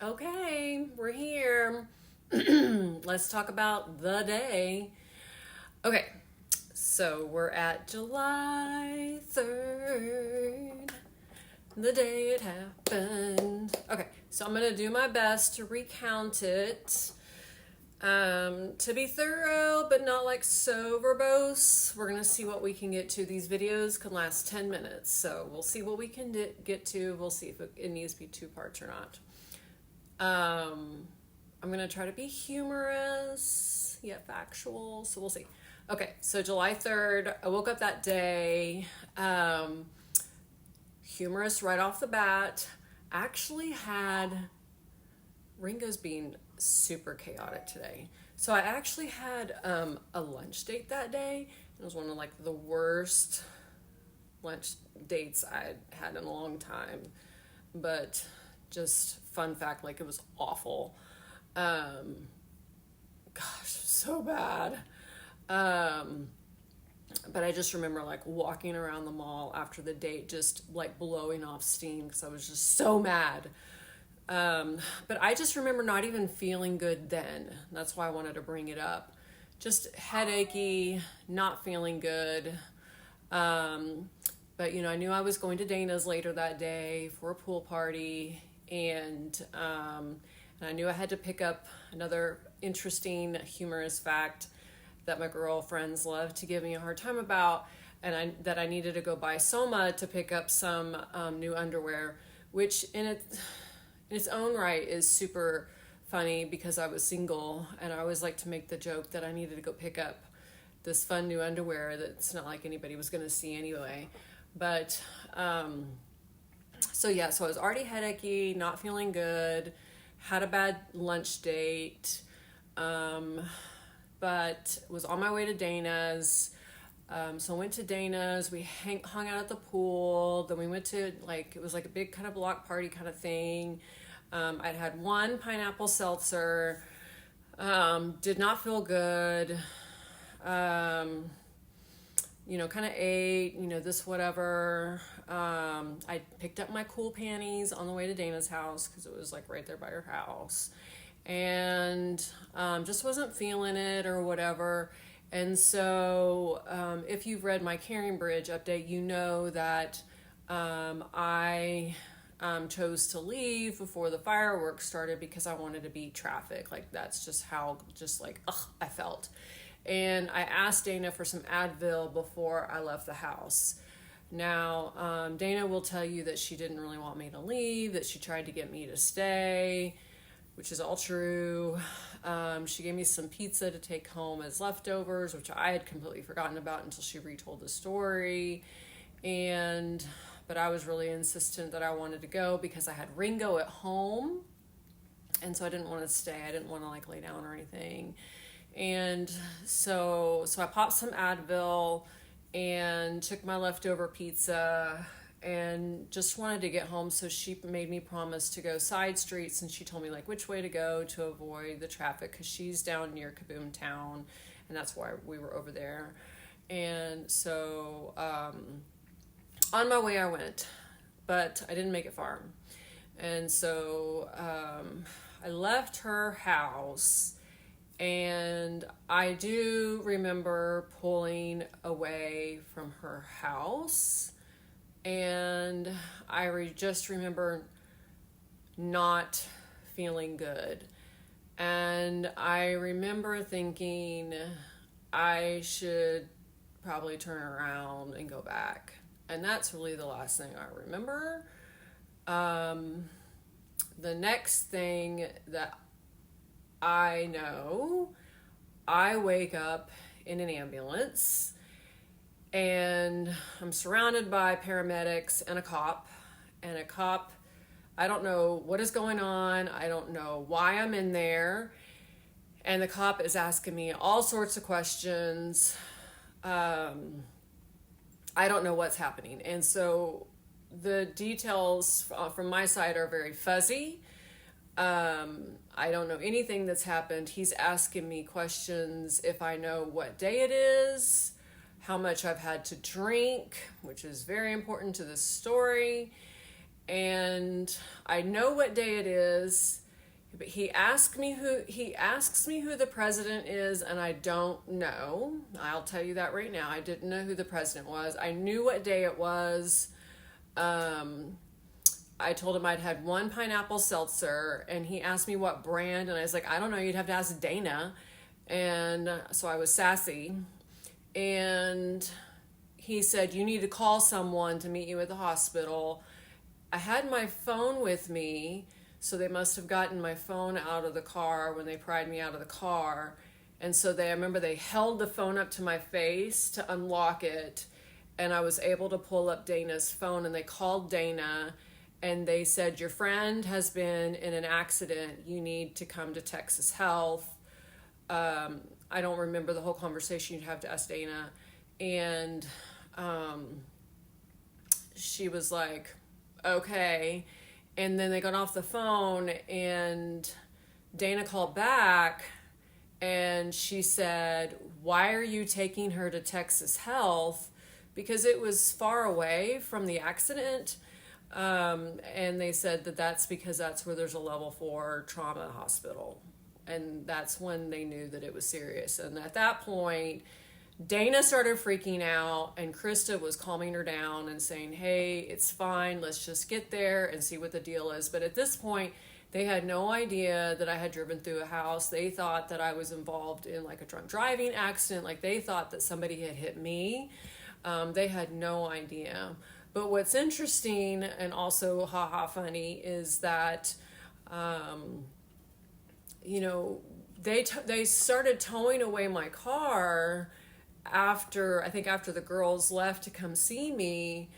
Okay, we're here. Let's talk about the day. Okay, so we're at July 3rd, the day it happened. Okay, so I'm going to do my best to recount it. To be thorough, but not like so verbose. We're going to see what we can get to. These videos can last 10 minutes, so we'll see what we can get to. We'll see if it needs to be two parts or not. I'm gonna try to be humorous yet factual, so we'll see. Okay, so July 3rd, I woke up that day, humorous right off the bat. Actually had Ringo's being super chaotic today. So I actually had a lunch date that day. It was one of like the worst lunch dates I'd had in a long time, but just fun fact, like it was awful. Gosh, so bad. But I just remember like walking around the mall after the date, just like blowing off steam because I was just so mad. But I just remember not even feeling good then. That's why I wanted to bring it up. Just headachy, not feeling good. But I knew I was going to Dana's later that day for a pool party, and I knew I had to pick up another interesting, humorous fact that my girlfriends love to give me a hard time about, and that I needed to go buy Soma to pick up some new underwear, which in its own right is super funny because I was single, and I always like to make the joke that I needed to go pick up this fun new underwear that's not like anybody was going to see anyway. But so I was already headachy, not feeling good, had a bad lunch date, but was on my way to Dana's. So I went to Dana's, we hung out at the pool, then we went to it was like a big kind of block party kind of thing. I'd had one pineapple seltzer, did not feel good, kind of ate, this whatever. I picked up my cool panties on the way to Dana's house because it was like right there by her house, and just wasn't feeling it or whatever. And so if you've read my CaringBridge update, you know that I chose to leave before the fireworks started because I wanted to beat traffic. Like that's just how I felt. And I asked Dana for some Advil before I left the house. Now, Dana will tell you that she didn't really want me to leave, that she tried to get me to stay, which is all true. She gave me some pizza to take home as leftovers, which I had completely forgotten about until she retold the story. But I was really insistent that I wanted to go because I had Ringo at home. And so I didn't want to stay. I didn't want to lay down or anything. And so I popped some Advil and took my leftover pizza and just wanted to get home. So she made me promise to go side streets, and she told me which way to go to avoid the traffic because she's down near Kaboom Town, and that's why we were over there. And so on my way I went, but I didn't make it far. And so I left her house. And I do remember pulling away from her house, and I just remember not feeling good. And I remember thinking I should probably turn around and go back. And that's really the last thing I remember. The next thing that I know, I wake up in an ambulance, and I'm surrounded by paramedics and a cop. I don't know what is going on. I don't know why I'm in there. And the cop is asking me all sorts of questions. I don't know what's happening. And so the details from my side are very fuzzy. I don't know anything that's happened. He's asking me questions if I know what day it is, how much I've had to drink, which is very important to this story. And I know what day it is, But he asks me who the president is, and I don't know. I'll tell you that right now. I didn't know who the president was. I knew what day it was. I told him I'd had one pineapple seltzer, and he asked me what brand, and I was like, I don't know, you'd have to ask Dana. And so I was sassy. And he said, you need to call someone to meet you at the hospital. I had my phone with me, so they must have gotten my phone out of the car when they pried me out of the car. And so I remember they held the phone up to my face to unlock it, and I was able to pull up Dana's phone, and they called Dana, and they said, your friend has been in an accident. You need to come to Texas Health. I don't remember the whole conversation. You'd have to ask Dana. And she was like, okay. And then they got off the phone, and Dana called back, and she said, why are you taking her to Texas Health? Because it was far away from the accident. And they said that's because that's where there's a level 4 trauma hospital. And that's when they knew that it was serious. And at that point, Dana started freaking out, and Krista was calming her down and saying, hey, it's fine. Let's just get there and see what the deal is. But at this point, they had no idea that I had driven through a house. They thought that I was involved in like a drunk driving accident. Like they thought that somebody had hit me. They had no idea. But what's interesting and also funny is that, they started towing away my car after the girls left to come see me.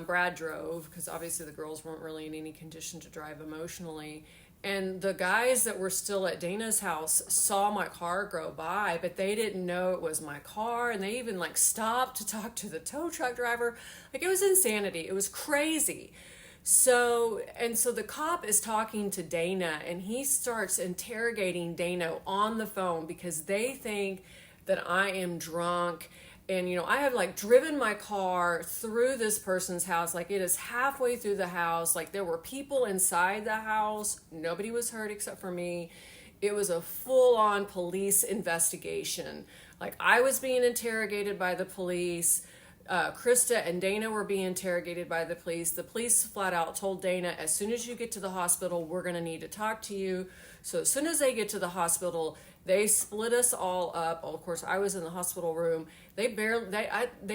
Brad drove, because obviously the girls weren't really in any condition to drive emotionally. And the guys that were still at Dana's house saw my car go by, but they didn't know it was my car. And they even stopped to talk to the tow truck driver. It was insanity. It was crazy. So the cop is talking to Dana, and he starts interrogating Dana on the phone because they think that I am drunk. And, I have driven my car through this person's house. It is halfway through the house. There were people inside the house. Nobody was hurt except for me. It was a full-on police investigation. I was being interrogated by the police. Krista and Dana were being interrogated by the police. The police flat out told Dana, as soon as you get to the hospital, we're going to need to talk to you. So as soon as they get to the hospital, they split us all up. Well, of course, I was in the hospital room. They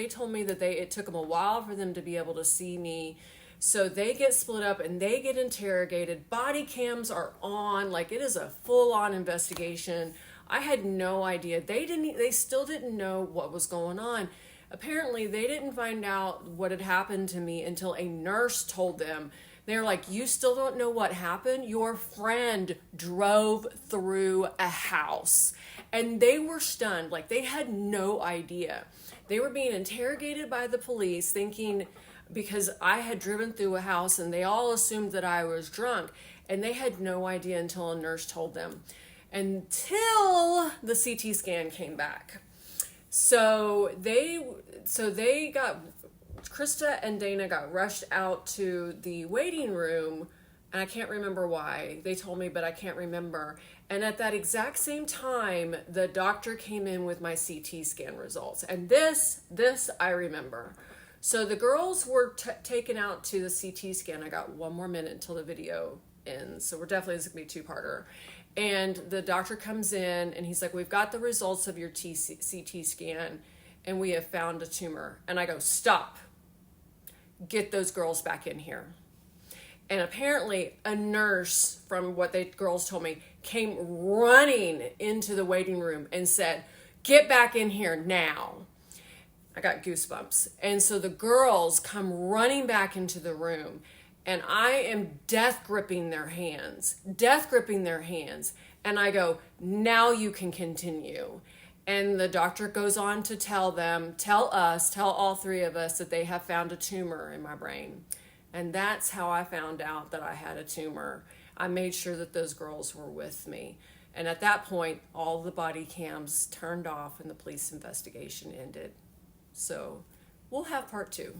told me that it took them a while for them to be able to see me. So they get split up and they get interrogated. Body cams are on. It is a full-on investigation. I had no idea. They still didn't know what was going on. Apparently, they didn't find out what had happened to me until a nurse told them. They're like, you still don't know what happened? Your friend drove through a house. And they were stunned. They had no idea. They were being interrogated by the police thinking, because I had driven through a house, and they all assumed that I was drunk. And they had no idea until a nurse told them. Until the CT scan came back. So they got, Krista and Dana got rushed out to the waiting room, and I can't remember why. They told me, but I can't remember. And at that exact same time, the doctor came in with my CT scan results. And this I remember. So the girls were taken out to the CT scan. I got one more minute until the video ends. So this is going to be a two-parter. And the doctor comes in, and he's like, we've got the results of your CT scan, and we have found a tumor. And I go, stop. Get those girls back in here. And apparently a nurse, from what the girls told me, came running into the waiting room and said, get back in here now. I got goosebumps. And so the girls come running back into the room, and I am death gripping their hands. And I go, now you can continue. And the doctor goes on to tell all three of us, that they have found a tumor in my brain. And that's how I found out that I had a tumor. I made sure that those girls were with me. And at that point, all the body cams turned off and the police investigation ended. So we'll have part 2.